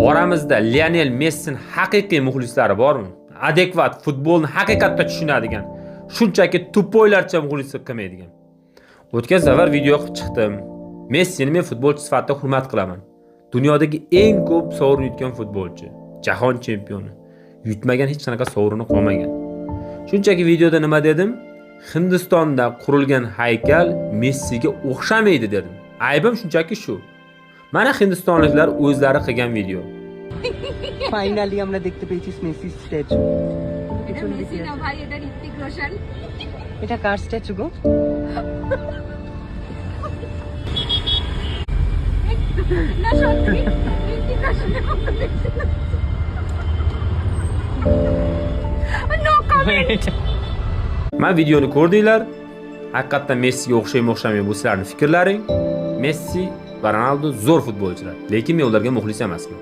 Oramizda Lionel Messining haqiqiy muxlislari bormi? Adekvat futbolni haqiqatda tushunadigan, shunchaki tupoylarcha muxlislik qilmaydigan. O'tgan safar video qilib chiqdim. Messini men futbolchi sifatida hurmat qilaman. Dunyodagi eng ko'p sovrin yutgan futbolchi, jahon chempioni. Yutmagan hech qanaqa sovrini qolmagan. Shunchaki videoda nima dedim? Hindistonda qurilgan haykal Messiga o'xshamaydi dedim. Aybim shunchaki shu. Mana hindistonliklar o'zlari qilgan video. Finally আমরা দেখতে পেয়েছি Messi statue. এটা মেসি না ভাই, এটা ঋত্বিক রোশন। এটা কার স্ট্যাচু গো? না সত্যি ঋত্বিক রোশনের মতো দেখতে। No comment. Mana videoni ko'rdinglar. Haqiqatan Messiga o'xshamay bu sizlarning fikrlaring. Messi va Ronaldo zo'r futbolchilar, lekin men ularga muxlis emasman.